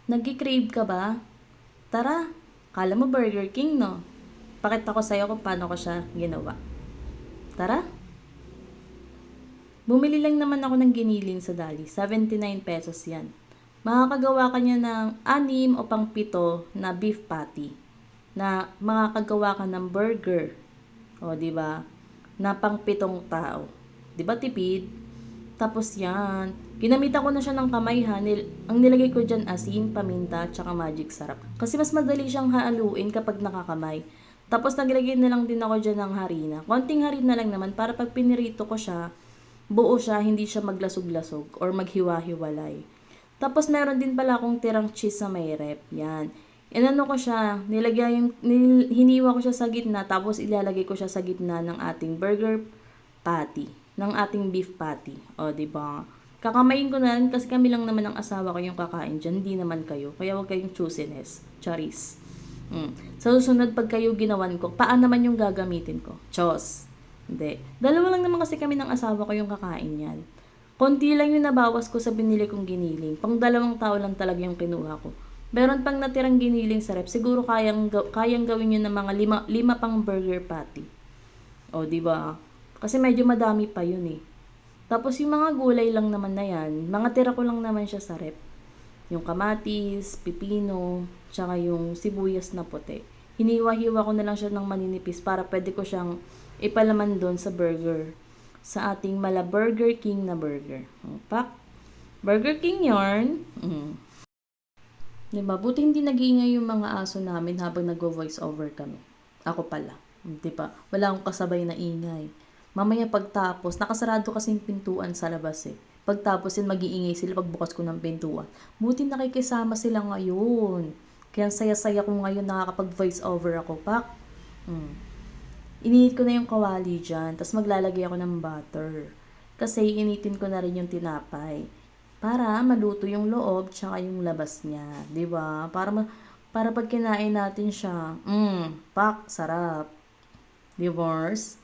Nagki-crave ka ba? Tara, kala mo Burger King, no? Pakita ko sa'yo kung paano ko siya ginawa. Tara, bumili lang naman ako ng giniling sa Dali. 79 pesos yan. Makakagawa ka niya ng 6 o pang 7 na beef patty. Na makakagawa ka ng burger. O, di ba? Na pang 7 tao. Di ba tipid? Tapos yan, ginamitan ko na siya ng kamay ha. Ang nilagay ko dyan asin, paminta, tsaka magic sarap. Kasi mas madali siyang haluin kapag nakakamay. Tapos naglagay na lang din ako dyan ng harina. Konting harina lang naman para pag pinirito ko siya, buo siya, hindi siya maglasog-lasog or maghiwa-hiwalay. Tapos meron din pala akong tirang cheese sa may rep. Yan. Inano ko siya, hiniwa ko siya sa gitna, tapos ilalagay ko siya sa gitna ng ating burger patty, ng ating beef patty. O, di ba? Kakamayin ko na lang kasi kami lang naman ang asawa ko yung kakain dyan, hindi naman kayo. Kaya wag kayong choosiness. Charis. Sa susunod, pag kayo ginawan ko, paan naman yung gagamitin ko? Chos. Hindi. Dalawa lang naman kasi kami ng asawa ko yung kakain yan. Konti lang yung nabawas ko sa binili kong giniling. Pang 2 tao lang talaga yung kinuha ko. Meron pang natirang giniling sa rep. Siguro kayang gawin yun ng mga 5 pang burger patty. O, di ba? Kasi medyo madami pa yun eh. Tapos yung mga gulay lang naman na yan, mga tira ko lang naman siya sa rep. Yung kamatis, pipino, tsaka yung sibuyas na puti. Hiniwa-hiwa ko na lang siya ng maninipis para pwede ko siyang ipalaman doon sa burger. Sa ating mala Burger King na burger. Pak, Burger King yarn. Diba? Buti hindi nag-iingay yung mga aso namin habang nag-voice over kami. Ako pala. Diba? Wala akong kasabay na ingay. Mamaya pagtapos, nakasarado kasi yung pintuan sa labas eh. Pagtapos yun, mag-iingay sila pagbukas ko ng pintuan. Buti nakikisama sila ngayon. Kaya saya-saya ko ngayon nakakapag-voice over ako, Pak. Ininit ko na yung kawali dyan, tapos maglalagay ako ng butter. Kasi initin ko na rin yung tinapay. Para maluto yung loob, tsaka yung labas niya. Diba? Para pag kinain natin siya, Pak, sarap. Divorce.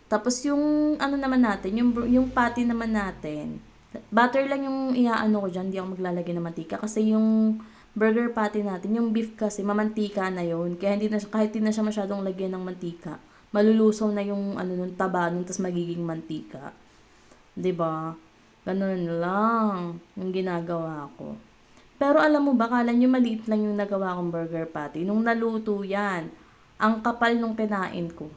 Tapos yung ano naman natin, yung patty naman natin, butter lang yung iaano ko dyan, hindi ako maglalagay ng mantika. Kasi yung burger patty natin, yung beef kasi, mamantika na yun. Kaya kahit hindi na siya masyadong lagyan ng mantika, malulusaw na yung ano nun, taba nun, tapos magiging mantika. 'Di ba? Ganun lang yung ginagawa ko. Pero alam mo ba, kala nyo maliit lang yung nagawa kong burger patty. Nung naluto yan, ang kapal nung kinain ko.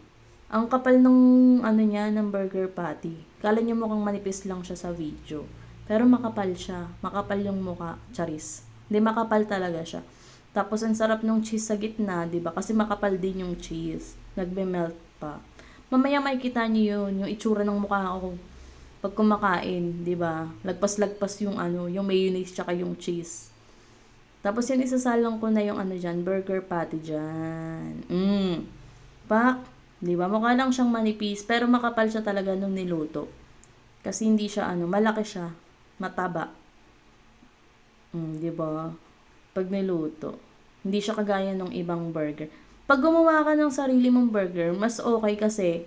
Ang kapal nung ano niya, ng burger patty. Kala nyo mukhang manipis lang siya sa video. Pero makapal siya. Makapal yung mukha. Charis. Hindi, makapal talaga siya. Tapos ang sarap nung cheese sa gitna, 'di ba? Kasi makapal din yung cheese. Nagbe-melt pa. Mamaya makikita niyo yun, yung itsura ng mukha ko pag kumakain, 'di ba? Lagpas-lagpas yung ano, yung mayonnaise tsaka yung cheese. Tapos yan isasalong ko na yung ano diyan, burger patty diyan. Pak, 'di ba? Mukha lang siyang manipis, pero makapal siya talaga nung niluto. Kasi hindi siya ano, malaki siya, mataba. 'Di ba? Pag niluto. Hindi siya kagaya ng ibang burger. Pag gumawa ka ng sarili mong burger, mas okay kasi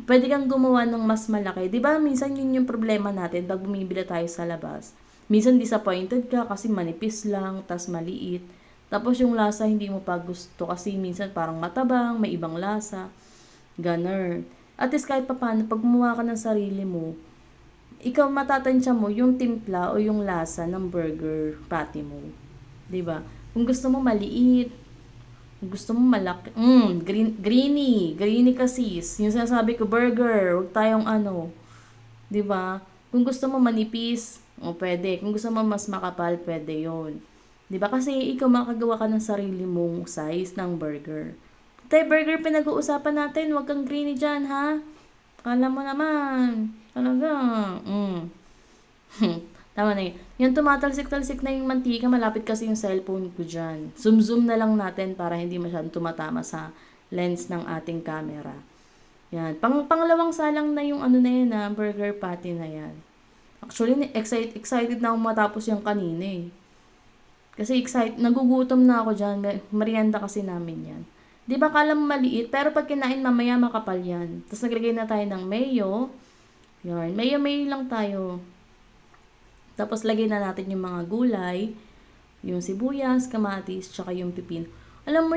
pwede kang gumawa ng mas malaki. 'Di ba? Minsan yun yung problema natin pag bumibili tayo sa labas. Minsan disappointed ka kasi manipis lang, tas maliit. Tapos yung lasa hindi mo pa gusto kasi minsan parang matabang, may ibang lasa. Ganun. At least kahit papaano, pag gumawa ka ng sarili mo, ikaw matatansya mo yung timpla o yung lasa ng burger patty mo. 'Di ba? Kung gusto mo maliit, kung gusto mo malaki, greeny kasi. Yung sinasabi ko, burger, huwag tayong ano, 'di ba? Kung gusto mo manipis, o pwede. Kung gusto mo mas makapal, pwede 'yon. 'Di ba? Kasi ikaw makagawa ka ng sarili mong size ng burger. Tay, burger pinag-uusapan natin, huwag kang greeny diyan, ha? Kala mo naman, talaga. Tama na yun. Yung tumatalsik-talsik na yung mantika, malapit kasi yung cellphone ko dyan. Zoom-zoom na lang natin para hindi masyadong tumatama sa lens ng ating camera. Yan. Pangalawang salang na yung ano na yan na burger patty na yan. Actually, excited na akong matapos yung kanina eh. Kasi nagugutom na ako dyan. Merienda kasi namin yan. Di ba kala mo maliit, pero pag kinain mamaya makapal yan. Tapos naglagay na tayo ng mayo. Yan. Mayo lang tayo. Tapos lagay na natin yung mga gulay. Yung sibuyas, kamatis, tsaka yung pipino. Alam mo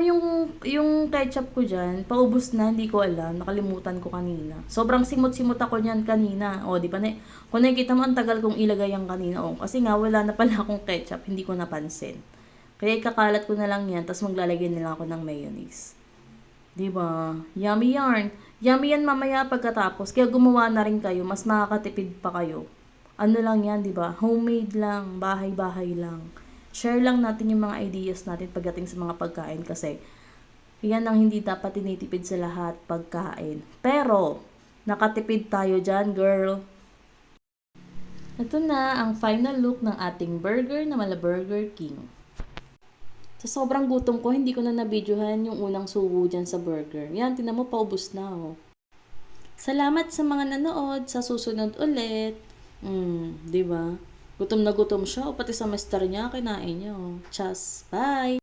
yung ketchup ko dyan, paubos na, hindi ko alam. Nakalimutan ko kanina. Sobrang simot-simot ako niyan kanina. O, di ba na, kung nakikita mo, ang tagal kong ilagay yung kanina. O, kasi nga, wala na pala akong ketchup, hindi ko napansin. Kaya ikakalat ko na lang yan, tapos maglalagay na lang ako ng mayonnaise. Di ba? Yummy yarn. Yummy yan mamaya pagkatapos. Kaya gumawa na rin kayo, mas makakatipid pa kayo. Ano lang yan, di ba? Homemade lang, bahay-bahay lang. Share lang natin yung mga ideas natin pagdating sa mga pagkain kasi yan ang hindi dapat tinitipid sa lahat, pagkain. Pero, nakatipid tayo dyan, girl. Ito na ang final look ng ating burger na mala Burger King. Sa sobrang gutom ko, hindi ko na nabidyohan yung unang subo dyan sa burger. Yan, tinan mo, paubos na, oh. Salamat sa mga nanood. Sa susunod ulit. Di ba? Gutom na gutom siya. O pati sa master niya, kinain niya. Oh. Chas. Bye!